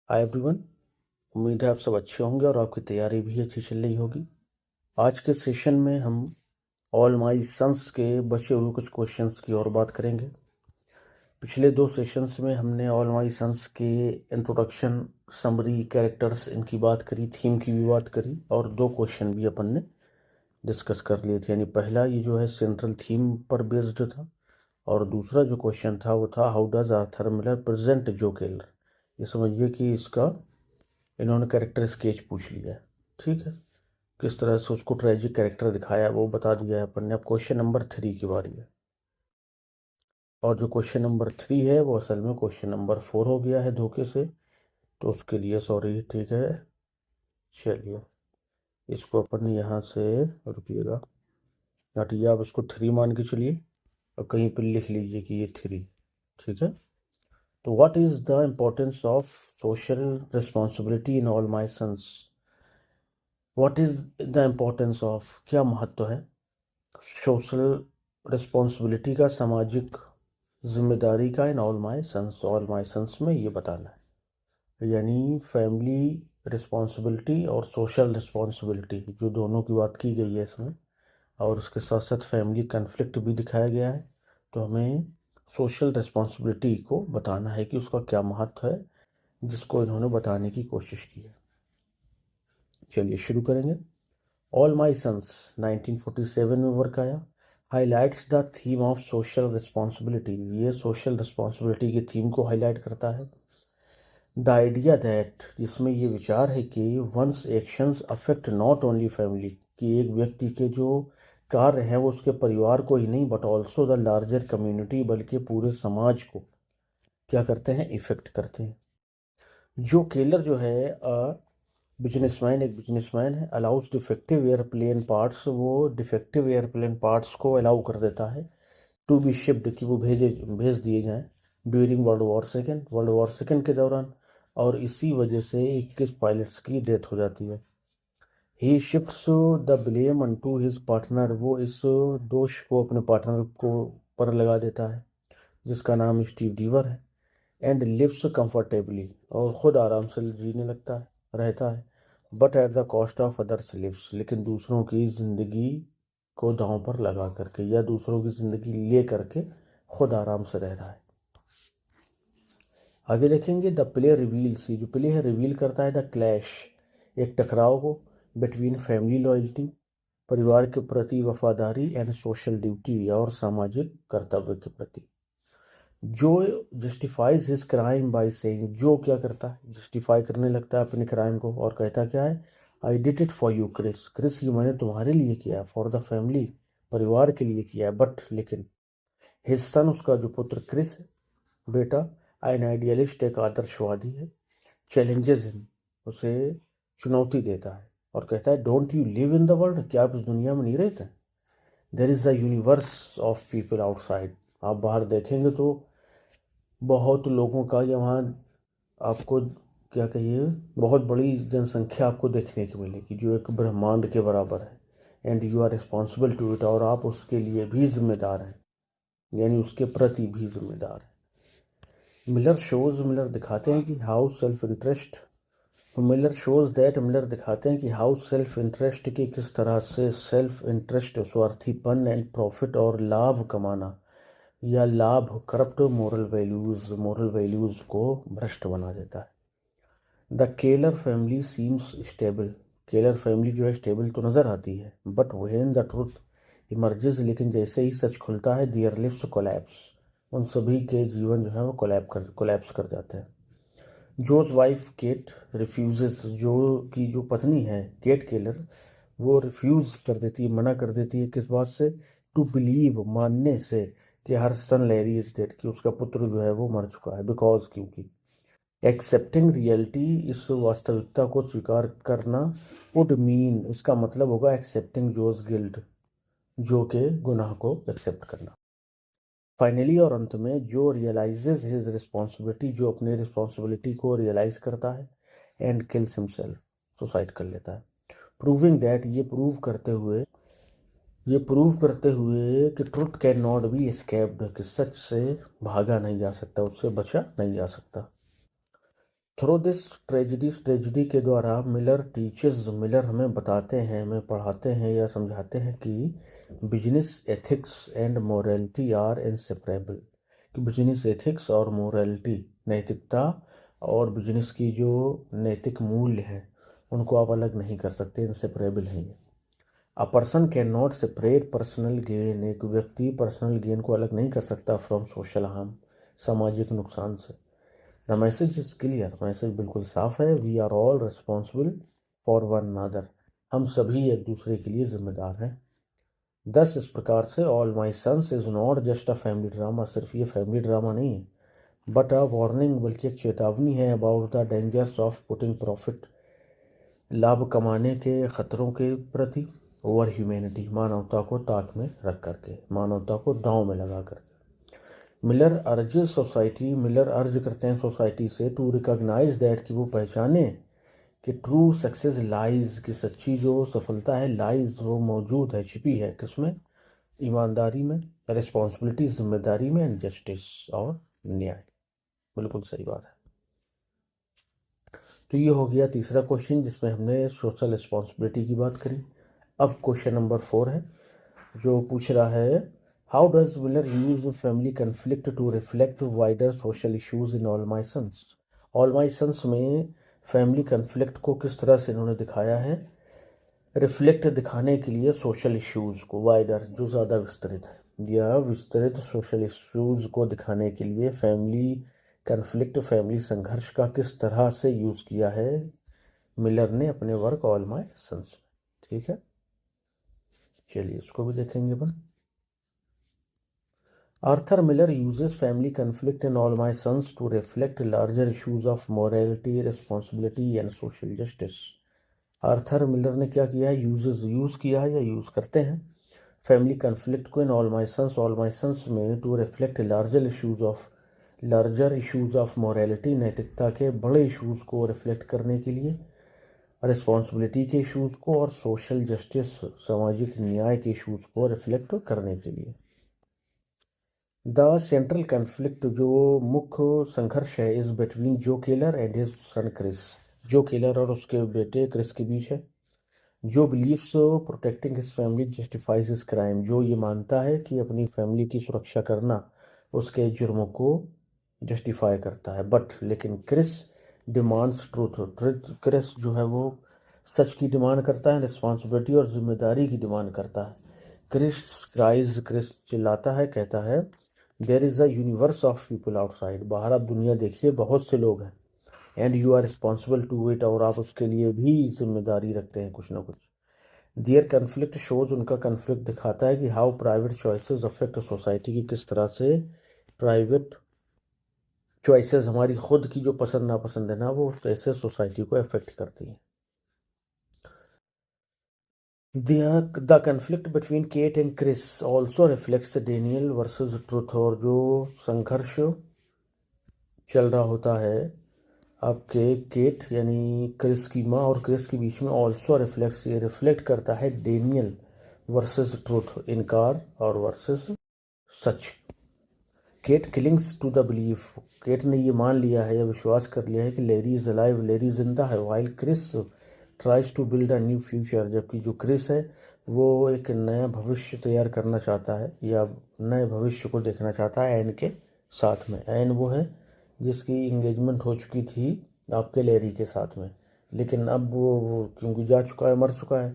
Hi everyone. उम्मीद है आप सब अच्छे होंगे और आपकी तैयारी भी अच्छी चल रही होगी। आज के सेशन में हम ऑल माई सन्स के बचे हुए कुछ क्वेश्चंस की और बात करेंगे। पिछले 2 सेशंस में हमने ऑल माई सन्स के इंट्रोडक्शन, समरी, कैरेक्टर्स इनकी बात करी, थीम की भी बात करी और 2 क्वेश्चन भी अपन ने डिस्कस कर लिए थे। यानी पहला ये जो है सेंट्रल थीम पर बेस्ड था और दूसरा जो क्वेश्चन था वो था how does Arthur Miller present जो केलर। ये समझिए कि इसका इन्होंने कैरेक्टर स्केच पूछ लिया है। ठीक है, किस तरह से उसको ट्रेजिक कैरेक्टर दिखाया है वो बता दिया है अपन ने। अब क्वेश्चन नंबर 3 की बारी है और जो क्वेश्चन नंबर 3 है वो असल में क्वेश्चन नंबर 4 हो गया है धोखे से, तो उसके लिए सॉरी। ठीक है, चलिए इसको अपन यहाँ से रुकिएगा, हटिए, आप इसको 3 मान के चलिए और कहीं पर लिख लीजिए कि ये 3। ठीक है, तो what is the importance of social responsibility in All my Sons. What is the importance of, क्या महत्व है सोशल रिस्पॉन्सिबिलिटी का, सामाजिक जिम्मेदारी का इन ऑल माई सन्स में, ये बताना है। यानी फैमिली रिस्पॉन्सिबिलिटी और सोशल रिस्पॉन्सिबिलिटी जो दोनों की बात की गई है इसमें, और उसके साथ साथ फैमिली कन्फ्लिक्ट भी दिखाया गया है। तो हमें सोशल रिस्पॉन्सिबिलिटी को बताना है कि उसका क्या महत्व है, जिसको इन्होंने बताने की कोशिश की है। चलिए शुरू करेंगे। ऑल माई सन्स 1947 में वर्क आया। Highlights the theme of social responsibility, ये सोशल रिस्पॉन्सिबिलिटी की थीम को हाईलाइट करता है। द आइडिया दैट, जिसमें ये विचार है कि one's actions affect not only family, कि एक व्यक्ति के जो कार्य हैं वो उसके परिवार को ही नहीं but also the larger community, बल्कि पूरे समाज को क्या करते हैं, इफेक्ट करते हैं। जो केलर जो है बिजनेसमैन, एक बिजनेसमैन है, अलाउज डिफेक्टिव एयरप्लेन पार्ट्स, वो डिफेक्टिव एयरप्लेन पार्ट्स को अलाउ कर देता है टू बी शिप्ड, कि वो भेज दिए जाएं ड्यूरिंग वर्ल्ड वॉर सेकेंड के दौरान, और इसी वजह से 21 पायलट्स की डेथ हो जाती है। He shifts the blame unto his partner, वो इस दोष को अपने पार्टनर को पर लगा देता है जिसका नाम स्टीव डीवर है। एंड लिव्स कंफर्टेबली, और ख़ुद आराम से जीने लगता है, रहता है। But at the cost of others lives, लेकिन दूसरों की ज़िंदगी को दांव पर लगा करके या दूसरों की ज़िंदगी ले करके खुद आराम से रह रहा है। आगे देखेंगे द प्ले रिवील्स, ये जो प्ले है रिवील करता है द क्लैश, एक टकराव को बिटवीन फैमिली लॉयल्टी, परिवार के प्रति वफादारी, एंड सोशल ड्यूटी, और सामाजिक कर्तव्य के प्रति। जो justifies his crime by saying, जो क्या करता है, जस्टिफाई करने लगता है अपने क्राइम को और कहता क्या है, I did it for you Chris, Chris ये मैंने तुम्हारे लिए किया है, फॉर द फैमिली, परिवार के लिए किया है। बट लेकिन हिज सन, उसका जो पुत्र क्रिस है, बेटा, एन आइडियलिस्ट, एक आदर्शवादी है, चैलेंजेस हिम, उसे चुनौती देता है और कहता है don't you live in the world, क्या आप इस दुनिया में नहीं रहते। There is the universe of people outside, आप बाहर देखेंगे तो बहुत लोगों का यहाँ आपको क्या कहिए, बहुत बड़ी जनसंख्या आपको देखने को मिलेगी जो एक ब्रह्मांड के बराबर है। And you are responsible to it, और आप उसके लिए भी जिम्मेदार हैं, यानी उसके प्रति भी जिम्मेदार हैं। मिलर दिखाते हैं कि हाउ सेल्फ इंटरेस्ट, मिलर दिखाते हैं कि हाउ सेल्फ इंटरेस्ट, की किस तरह से सेल्फ इंटरेस्ट, स्वार्थीपन, एंड प्रॉफिट, और लाभ कमाना या लाभ, करप्ट मोरल वैल्यूज़ को भ्रष्ट बना देता है। The Keller family seems stable, Keller family जो है स्टेबल तो नज़र आती है, but when the truth emerges, लेकिन जैसे ही सच खुलता है, देयर लिव्स कोलैप्स, उन सभी के जीवन जो है वो कोलैप्स कर जाते हैं। जोज वाइफ केट रिफ्यूजेस, जो पत्नी है केट केलर, वो रिफ्यूज़ कर देती है, मना कर देती है, किस बात से, टू बिलीव, मानने से, कि हर सन लैरी इज डेड, कि उसका पुत्र जो है वो मर चुका है, बिकॉज, क्योंकि। एक्सेप्टिंग रियलिटी, इस वास्तविकता को स्वीकार करना, वुड मीन, इसका मतलब होगा एक्सेप्टिंग जोज गिल्ट, जो के गुनाह को एक्सेप्ट करना। फाइनली, और अंत में, जो रियलाइजेज हिज रिस्पॉन्सिबिलिटी, जो अपनी रिस्पॉन्सिबिलिटी को रियलाइज करता है, एंड किल्स हिमसेल्फ, सुसाइड कर लेता है। प्रूविंग दैट, ये प्रूव करते हुए कि truth can not be escaped, कि सच से भागा नहीं जा सकता, उससे बचा नहीं जा सकता। थ्रू दिस ट्रेजिडी के द्वारा मिलर हमें बताते हैं, हमें पढ़ाते हैं या समझाते हैं कि business ethics and morality are inseparable, कि बिजनेस एथिक्स और मोरालिटी, नैतिकता और बिजनेस की जो नैतिक मूल्य है उनको आप अलग नहीं कर सकते, इनसेपरेबल हैं ये। A person can not separate personal gain, एक व्यक्ति पर्सनल गेन को अलग नहीं कर सकता फ्रॉम सोशल हार्म, सामाजिक नुकसान से। The message is clear, message बिल्कुल साफ है। We are all responsible for one another, हम सभी एक दूसरे के लिए जिम्मेदार हैं। दस इस प्रकार से All my Sons is not just a family drama, सिर्फ ये फैमिली ड्रामा नहीं है, बट अ वार्निंग, बल्कि एक चेतावनी है about the dangers of putting profit, लाभ कमाने के खतरों के प्रति, ओवर ह्यूमैनिटी, मानवता को ताक में रख करके, मानवता को दांव में लगा करके। मिलर अर्ज करते हैं सोसाइटी से टू रिकॉग्नाइज दैट, कि वो पहचाने कि ट्रू सक्सेस लाइज, की सच्ची जो सफलता है लाइज वो मौजूद है, छिपी है किसमें, ईमानदारी में, रिस्पॉन्सिबिलिटी जिम्मेदारी में, एंड जस्टिस और न्याय। बिल्कुल सही बात है। तो ये हो गया तीसरा क्वेश्चन जिसमें हमने सोशल रिस्पॉन्सिबिलिटी की बात करी। अब क्वेश्चन नंबर 4 है जो पूछ रहा है, how does Miller use family conflict to reflect wider social issues in All my Sons. All my Sons में फैमिली कन्फ्लिक्ट को किस तरह से इन्होंने दिखाया है, रिफ्लेक्ट दिखाने के लिए सोशल इश्यूज को, वाइडर जो ज़्यादा विस्तृत है, या विस्तृत सोशल इश्यूज को दिखाने के लिए फैमिली कन्फ्लिक्ट, फैमिली संघर्ष का किस तरह से यूज़ किया है मिलर ने अपने वर्क ऑल माई सन्स। ठीक है, चलिए इसको भी देखेंगे अपन। Arthur Miller uses family conflict in All My Sons to reflect larger issues of morality, responsibility and social justice. Arthur Miller ने क्या किया है, यूज़ किया है या यूज़ करते हैं फैमिली कन्फ्लिक्ट को इन ऑल माई सन्स में to reflect larger issues of morality, नैतिकता के बड़े इश्यूज को रिफ्लेक्ट करने के लिए, रिस्पॉन्सिबिलिटी के इश्यूज को, और सोशल जस्टिस, सामाजिक न्याय के इश्यूज को रिफ्लेक्ट करने के लिए। द सेंट्रल कन्फ्लिक्ट, जो मुख्य संघर्ष है, is between Joe Keller and his son Chris, Joe Keller और उसके बेटे क्रिस के बीच है। Joe believes protecting his family justifies his crime, Joe ये मानता है कि अपनी फैमिली की सुरक्षा करना उसके जुर्मों को जस्टिफाई करता है, बट लेकिन क्रिस डिमांड्स ट्रूथ, क्रिस जो है वो सच की डिमांड करता है, रिस्पॉन्सिबिलिटी और जिम्मेदारी की डिमांड करता है। क्रिस चिल्लाता है, कहता है, there is a universe of people outside, बाहर आप दुनिया देखिए बहुत से लोग हैं, and you are responsible to it, और आप उसके लिए भी जिम्मेदारी रखते हैं कुछ ना कुछ। दियर कन्फ्लिक्ट शोज, उनका कन्फ्लिक्ट दिखाता है कि how private choices affect society, की किस तरह से प्राइवेट चॉइसेस, हमारी खुद की जो पसंद नापसंद है ना, वो कैसे सोसाइटी को अफेक्ट करती है। The conflict between Kate and Chris also reflects Daniel versus Truth, और जो संघर्ष चल रहा होता है आपके केट यानी क्रिस की माँ और क्रिस के बीच में, ऑल्सो रिफ्लेक्ट्स, ये रिफ्लेक्ट करता है डेनियल वर्सेस ट्रूथ, इनकार और वर्सेस सच। Kate clings to the belief, Kate ने ये मान लिया है या विश्वास कर लिया है कि लेरी इज अलाइव, लेरी जिंदा है, while Chris tries to build a new future, जबकि जो क्रिस है वो एक नया भविष्य तैयार करना चाहता है या नए भविष्य को देखना चाहता है एन के साथ में। एन वो है जिसकी इंगेजमेंट हो चुकी थी आपके लेरी के साथ में, लेकिन अब वो क्योंकि जा चुका है, मर चुका है,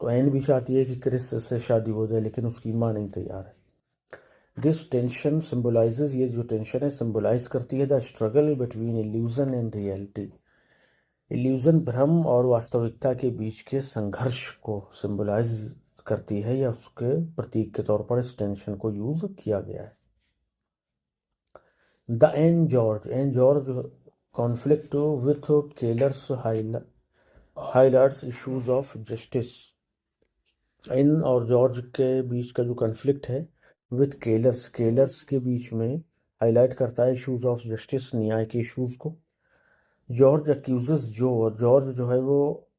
तो एन भी चाहती है कि क्रिस से शादी हो जाए, लेकिन उसकी माँ नहीं तैयार है। दिस टेंशन सिम्बोलाइजेज, ये जो टेंशन है सिम्बोलाइज करती है the struggle between illusion and reality, illusion भ्रम और वास्तविकता के बीच के संघर्ष को सिंबलाइज करती है, या उसके प्रतीक के तौर पर इस टेंशन को यूज किया गया है। The Ann George conflict with Kellers highlights issues of justice, Ann और जॉर्ज के बीच का जो कॉन्फ्लिक्ट है विथ केलर्स के बीच में हाईलाइट करता है इश्यूज ऑफ जस्टिस, न्याय के इश्यूज को। जॉर्ज अक्यूजेस जो, और जॉर्ज जो है वो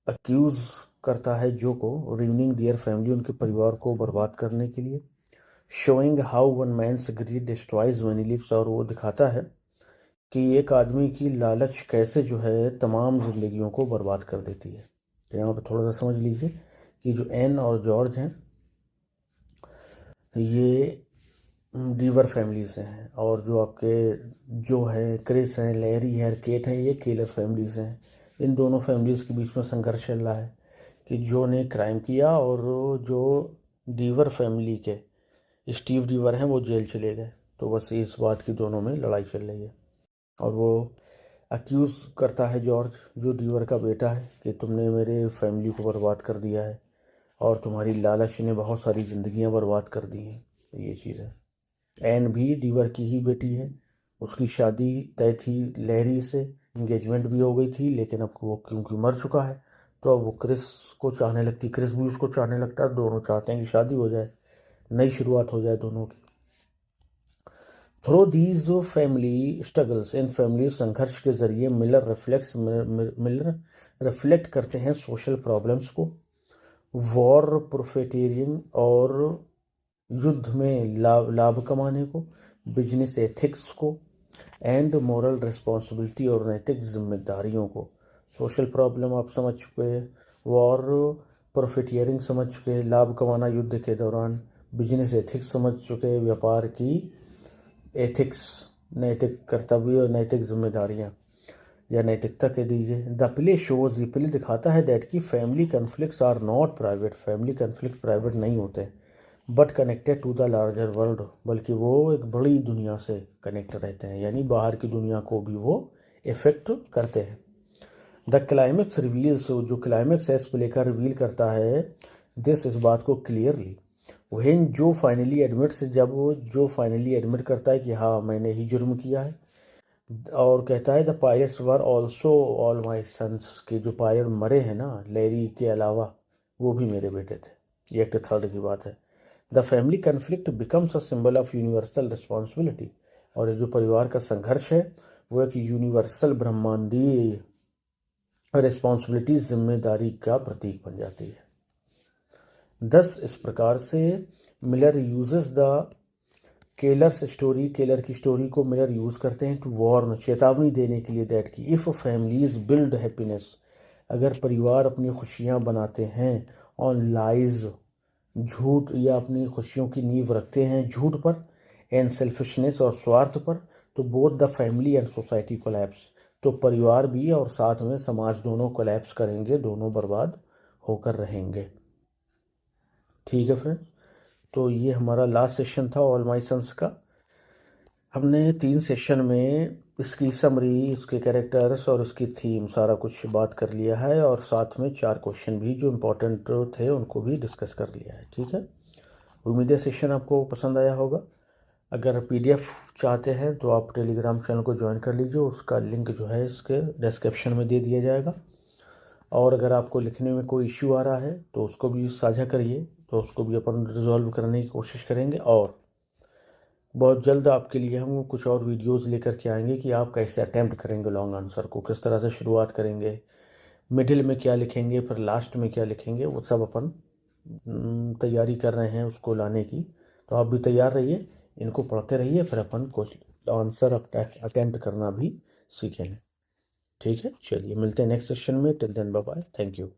अक्यूज करता है जो को, रियूनिंग दियर फैमिली, उनके परिवार को बर्बाद करने के लिए। Showing how one man's greed destroys many lives, और वो दिखाता है कि एक आदमी की लालच कैसे जो है तमाम ज़िंदगियों को बर्बाद कर देती है। तो यहाँ पर थोड़ा सा समझ लीजिए कि जो एन और जॉर्ज हैं ये डीवर फैमिली से हैं, और जो आपके जो है क्रिस हैं, लैरी है, केट हैं, ये केलर फैमिली से हैं। इन दोनों फैमिलीज़ के बीच में संघर्ष चल रहा है कि जो ने क्राइम किया और जो डीवर फैमिली के स्टीव डीवर हैं वो जेल चले गए। तो बस इस बात की दोनों में लड़ाई चल रही है, और वो अक्यूज़ करता है जॉर्ज, जो डीवर का बेटा है, कि तुमने मेरे फैमिली को बर्बाद कर दिया है और तुम्हारी लालच ने बहुत सारी ज़िंदगियां बर्बाद कर दी हैं। तो ये चीज़ है। एन भी डीवर की ही बेटी है, उसकी शादी तय थी लैरी से, इंगेजमेंट भी हो गई थी, लेकिन अब वो क्योंकि मर चुका है तो अब वो क्रिस को चाहने लगती, क्रिस भी उसको चाहने लगता है। दोनों चाहते हैं कि शादी हो जाए, नई शुरुआत हो जाए दोनों की। Through these family struggles, in family संघर्ष के जरिए मिलर रिफ्लेक्ट करते हैं सोशल प्रॉब्लम्स को, वॉर प्रोफिटेरियन और युद्ध में लाभ कमाने को, बिजनेस एथिक्स को, एंड मोरल रिस्पॉन्सिबिलिटी और नैतिक जिम्मेदारियों को। सोशल प्रॉब्लम आप समझ चुके हैं, वॉर प्रॉफिटियरिंग समझ चुके हैं, लाभ कमाना युद्ध के दौरान, बिजनेस एथिक्स समझ चुके हैं, व्यापार की एथिक्स, नैतिक कर्तव्य और नैतिक जिम्मेदारियाँ या नैतिकता कह दीजिए। द प्ले शोज, ये प्ले दिखाता है दैट की family conflicts are not private, family conflict private नहीं होते, but connected to the larger world, बल्कि वो एक बड़ी दुनिया से कनेक्ट रहते हैं, यानी बाहर की दुनिया को भी वो इफेक्ट करते हैं। द क्लाइमेक्स रिवील्स, जो क्लाइमेक्स है इस प्ले का रिवील करता है दिस, इस बात को क्लियरली, वहीं जो फाइनली एडमिट्स, जब वो जो फाइनली एडमिट करता है कि हाँ मैंने ही जुर्म किया है, और कहता है the pirates were also all my sons, के जो पायरेट मरे हैं ना लैरी के अलावा वो भी मेरे बेटे थे। ये एक्ट 3 की बात है। The family conflict becomes a symbol of universal responsibility, और ये जो परिवार का संघर्ष है वो एक यूनिवर्सल ब्रह्मांडीय रिस्पॉन्सिबिलिटी, जिम्मेदारी का प्रतीक बन जाती है। दस इस प्रकार से Miller uses the Keller's story, Keller की स्टोरी को मिलर यूज करते हैं टू वार्न, चेतावनी देने के लिए, दैट की इफ फैमिलीज बिल्ड हैप्पीनेस, अगर परिवार अपनी खुशियां बनाते हैं ऑन लाइज, झूठ, या अपनी खुशियों की नींव रखते हैं झूठ पर, एंड सेल्फिशनेस और स्वार्थ पर, तो both the family and society collapse, तो परिवार भी और साथ में समाज दोनों कोलैप्स करेंगे, दोनों बर्बाद होकर रहेंगे। ठीक है फ्रेंड्स, तो ये हमारा लास्ट सेशन था ऑल माई सन्स का। हमने 3 सेशन में इसकी समरी, इसके कैरेक्टर्स और इसकी थीम सारा कुछ बात कर लिया है, और साथ में 4 क्वेश्चन भी जो इम्पोर्टेंट थे उनको भी डिस्कस कर लिया है। ठीक है, उम्मीद है सेशन आपको पसंद आया होगा। अगर PDF चाहते हैं तो आप टेलीग्राम चैनल को ज्वाइन कर लीजिए, उसका लिंक जो है इसके डिस्क्रिप्शन में दे दिया जाएगा। और अगर आपको लिखने में कोई इश्यू आ रहा है तो उसको भी साझा करिए, तो उसको भी अपन रिजॉल्व करने की कोशिश करेंगे। और बहुत जल्द आपके लिए हम कुछ और वीडियोस लेकर के आएंगे कि आप कैसे अटेम्प्ट करेंगे लॉन्ग आंसर को, किस तरह से शुरुआत करेंगे, मिडिल में क्या लिखेंगे, फिर लास्ट में क्या लिखेंगे, वो सब अपन तैयारी कर रहे हैं उसको लाने की। तो आप भी तैयार रहिए, इनको पढ़ते रहिए, फिर अपन क्वेश्चन आंसर अटेम्प्ट करना भी सीखेंगे। ठीक है, चलिए मिलते हैं नेक्स्ट सेशन में। Till then bye bye, thank you.